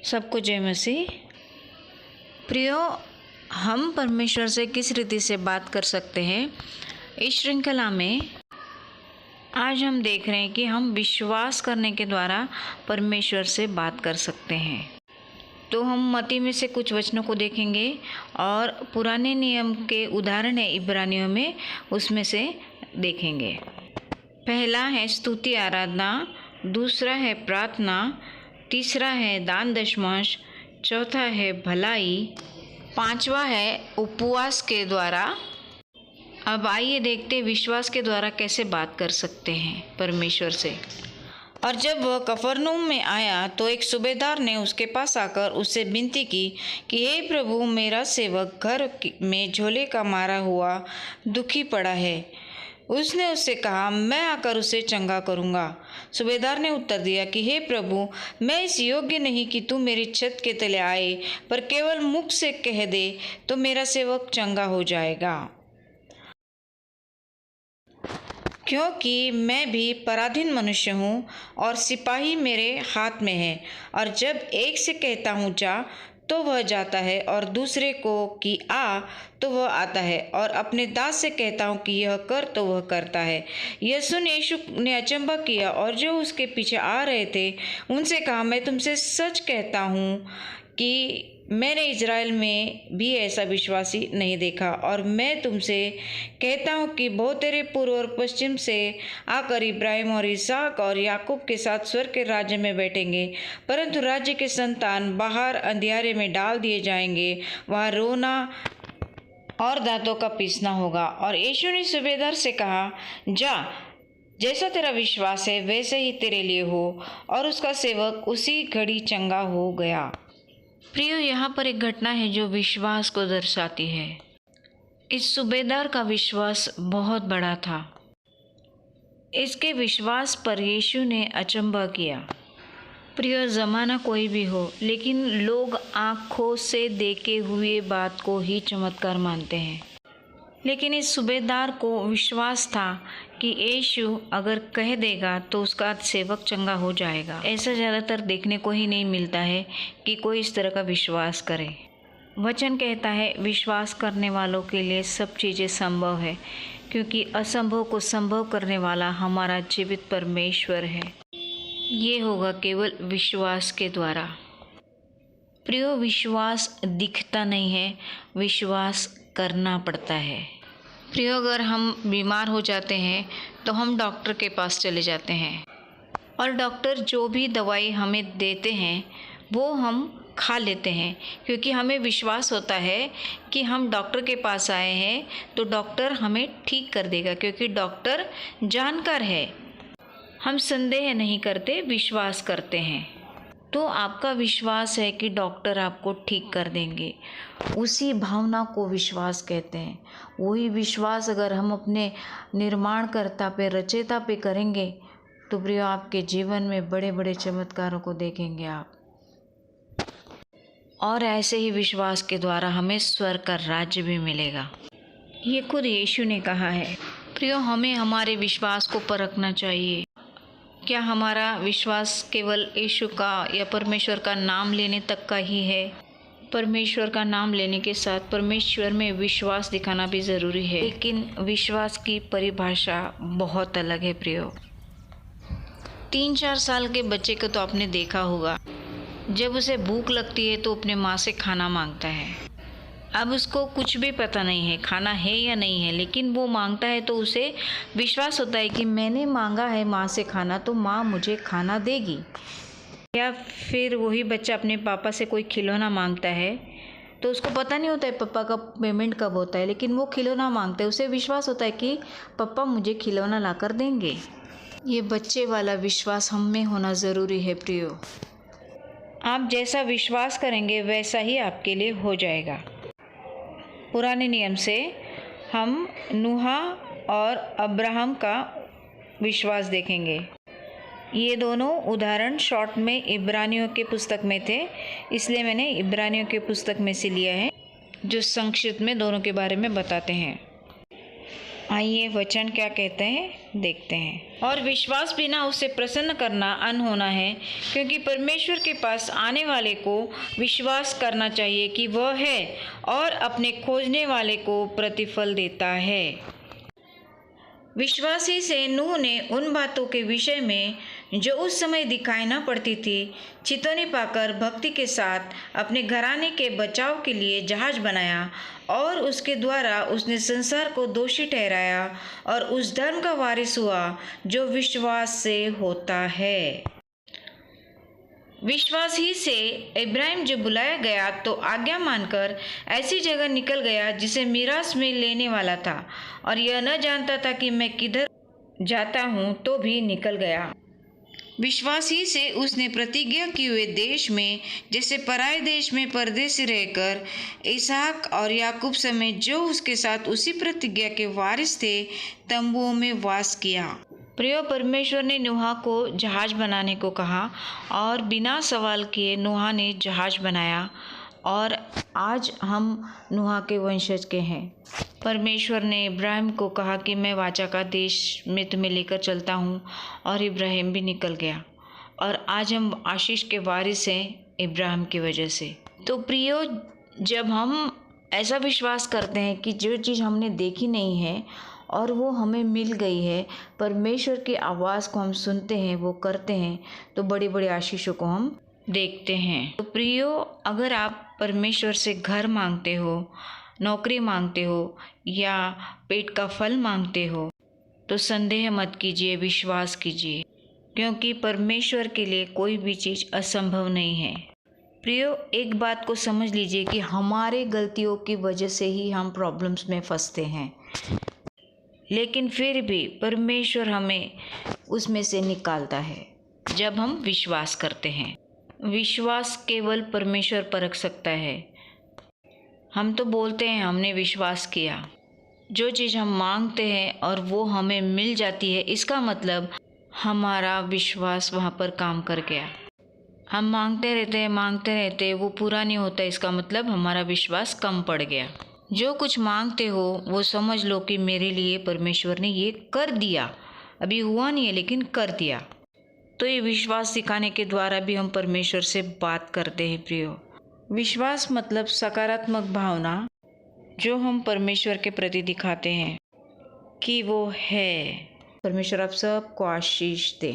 सबको जय मसीह। प्रियो, हम परमेश्वर से किस रीति से बात कर सकते हैं, इस श्रृंखला में आज हम देख रहे हैं कि हम विश्वास करने के द्वारा परमेश्वर से बात कर सकते हैं। तो हम मत्ती में से कुछ वचनों को देखेंगे और पुराने नियम के उदाहरण है इब्रानियों में, उसमें से देखेंगे। पहला है स्तुति आराधना, दूसरा है प्रार्थना, तीसरा है दान दशमांश, चौथा है भलाई, पांचवा है उपवास के द्वारा। अब आइए देखते विश्वास के द्वारा कैसे बात कर सकते हैं परमेश्वर से। और जब वह कफरनहूम में आया तो एक सूबेदार ने उसके पास आकर उससे विनती की कि हे प्रभु, मेरा सेवक घर में झोले का मारा हुआ दुखी पड़ा है। उसने उससे कहा, मैं आकर उसे चंगा करूँगा। सूबेदार ने उत्तर दिया कि हे प्रभु, मैं इस योग्य नहीं कि तू मेरी छत के तले आए, पर केवल मुख से कह दे तो मेरा सेवक चंगा हो जाएगा, क्योंकि मैं भी पराधीन मनुष्य हूँ और सिपाही मेरे हाथ में है। और जब एक से कहता हूँ जा तो वह जाता है, और दूसरे को कि आ तो वह आता है, और अपने दास से कहता हूँ कि यह कर तो वह करता है। यह सुन यीशु ने अचंभा किया और जो उसके पीछे आ रहे थे उनसे कहा, मैं तुमसे सच कहता हूँ कि मैंने इज़राइल में भी ऐसा विश्वासी नहीं देखा। और मैं तुमसे कहता हूँ कि बहुतेरे पूर्व और पश्चिम से आकर इब्राहिम और इसहाक और याकूब के साथ स्वर्ग के राज्य में बैठेंगे, परंतु राज्य के संतान बाहर अंधियारे में डाल दिए जाएंगे, वहाँ रोना और दांतों का पीसना होगा। और यीशु ने सूबेदार से कहा, जा, जैसा तेरा विश्वास है वैसे ही तेरे लिए हो। और उसका सेवक उसी घड़ी चंगा हो गया। प्रियो, यहाँ पर एक घटना है जो विश्वास को दर्शाती है। इस सूबेदार का विश्वास बहुत बड़ा था। इसके विश्वास पर यीशु ने अचंभा किया। प्रियो, ज़माना कोई भी हो, लेकिन लोग आँखों से देखे हुए बात को ही चमत्कार मानते हैं। लेकिन इस सूबेदार को विश्वास था कि यीशु अगर कह देगा तो उसका सेवक चंगा हो जाएगा। ऐसा ज़्यादातर देखने को ही नहीं मिलता है कि कोई इस तरह का विश्वास करे। वचन कहता है, विश्वास करने वालों के लिए सब चीज़ें संभव है, क्योंकि असंभव को संभव करने वाला हमारा जीवित परमेश्वर है। ये होगा केवल विश्वास के द्वारा। प्रियो, विश्वास दिखता नहीं है, विश्वास करना पड़ता है। प्रियो, अगर हम बीमार हो जाते हैं तो हम डॉक्टर के पास चले जाते हैं, और डॉक्टर जो भी दवाई हमें देते हैं वो हम खा लेते हैं, क्योंकि हमें विश्वास होता है कि हम डॉक्टर के पास आए हैं तो डॉक्टर हमें ठीक कर देगा, क्योंकि डॉक्टर जानकार है। हम संदेह नहीं करते, विश्वास करते हैं। तो आपका विश्वास है कि डॉक्टर आपको ठीक कर देंगे, उसी भावना को विश्वास कहते हैं। वही विश्वास अगर हम अपने निर्माणकर्ता पे, रचयिता पे करेंगे तो प्रिय, आपके जीवन में बड़े बड़े चमत्कारों को देखेंगे आप। और ऐसे ही विश्वास के द्वारा हमें स्वर्ग का राज्य भी मिलेगा। ये खुद यीशु ने कहा है। प्रियो, हमें हमारे विश्वास को परखना चाहिए। क्या हमारा विश्वास केवल यीशु का या परमेश्वर का नाम लेने तक का ही है? परमेश्वर का नाम लेने के साथ परमेश्वर में विश्वास दिखाना भी ज़रूरी है, लेकिन विश्वास की परिभाषा बहुत अलग है। प्रियो, 3-4 साल के बच्चे को तो आपने देखा होगा, जब उसे भूख लगती है तो अपने माँ से खाना मांगता है। अब उसको कुछ भी पता नहीं है खाना है या नहीं है, लेकिन वो मांगता है तो उसे विश्वास होता है कि मैंने मांगा है माँ से खाना तो माँ मुझे खाना देगी। या फिर वही बच्चा अपने पापा से कोई खिलौना मांगता है तो उसको पता नहीं होता है पापा का पेमेंट कब होता है, लेकिन वो खिलौना मांगता है, उसे विश्वास होता है कि पापा मुझे खिलौना ला कर देंगे। ये बच्चे वाला विश्वास हम में होना ज़रूरी है। प्रियो, आप जैसा विश्वास करेंगे वैसा ही आपके लिए हो जाएगा। पुराने नियम से हम नूह और अब्राहम का विश्वास देखेंगे। ये दोनों उदाहरण शॉर्ट में इब्रानियों के पुस्तक में थे, इसलिए मैंने इब्रानियों के पुस्तक में से लिया है, जो संक्षिप्त में दोनों के बारे में बताते हैं। आइए वचन क्या कहते हैं देखते हैं। और विश्वास बिना उसे प्रसन्न करना अनहोना है, क्योंकि परमेश्वर के पास आने वाले को विश्वास करना चाहिए कि वह है और अपने खोजने वाले को प्रतिफल देता है। विश्वासी से नूह ने उन बातों के विषय में जो उस समय दिखाई न पड़ती थी चेतावनी पाकर भक्ति के साथ अपने घराने के बचाव के लिए जहाज बनाया, और उसके द्वारा उसने संसार को दोषी ठहराया और उस धर्म का वारिस हुआ जो विश्वास से होता है। विश्वास ही से इब्राहिम जब बुलाया गया तो आज्ञा मानकर ऐसी जगह निकल गया जिसे मीरास में लेने वाला था, और यह न जानता था कि मैं किधर जाता हूँ, तो भी निकल गया। विश्वास ही से उसने प्रतिज्ञा किए हुए देश में, जैसे पराये देश में परदेसी रहकर, इसहाक और याकूब समेत जो उसके साथ उसी प्रतिज्ञा के वारिस थे, तंबुओं में वास किया। प्रियो, परमेश्वर ने नूह को जहाज बनाने को कहा और बिना सवाल किए नूह ने जहाज बनाया, और आज हम नूह के वंशज के हैं। परमेश्वर ने इब्राहिम को कहा कि मैं वाचा का देश में तुम्हें लेकर चलता हूँ, और इब्राहिम भी निकल गया, और आज हम आशीष के वारिस हैं इब्राहिम की वजह से। तो प्रियो, जब हम ऐसा विश्वास करते हैं कि जो चीज़ हमने देखी नहीं है और वो हमें मिल गई है, परमेश्वर की आवाज़ को हम सुनते हैं, वो करते हैं, तो बड़ी बड़ी आशीषों को हम देखते हैं। तो प्रियो, अगर आप परमेश्वर से घर मांगते हो, नौकरी मांगते हो या पेट का फल मांगते हो, तो संदेह मत कीजिए, विश्वास कीजिए, क्योंकि परमेश्वर के लिए कोई भी चीज़ असंभव नहीं है। प्रियो, एक बात को समझ लीजिए कि हमारे गलतियों की वजह से ही हम प्रॉब्लम्स में फंसते हैं, लेकिन फिर भी परमेश्वर हमें उसमें से निकालता है जब हम विश्वास करते हैं। विश्वास केवल परमेश्वर परख सकता है। हम तो बोलते हैं हमने विश्वास किया, जो चीज़ हम मांगते हैं और वो हमें मिल जाती है, इसका मतलब हमारा विश्वास वहाँ पर काम कर गया। हम मांगते रहते वो पूरा नहीं होता, इसका मतलब हमारा विश्वास कम पड़ गया। जो कुछ मांगते हो वो समझ लो कि मेरे लिए परमेश्वर ने ये कर दिया, अभी हुआ नहीं है लेकिन कर दिया। तो ये विश्वास सिखाने के द्वारा भी हम परमेश्वर से बात करते हैं। प्रियो, विश्वास मतलब सकारात्मक भावना जो हम परमेश्वर के प्रति दिखाते हैं कि वो है। परमेश्वर आप सबको आशीष दे।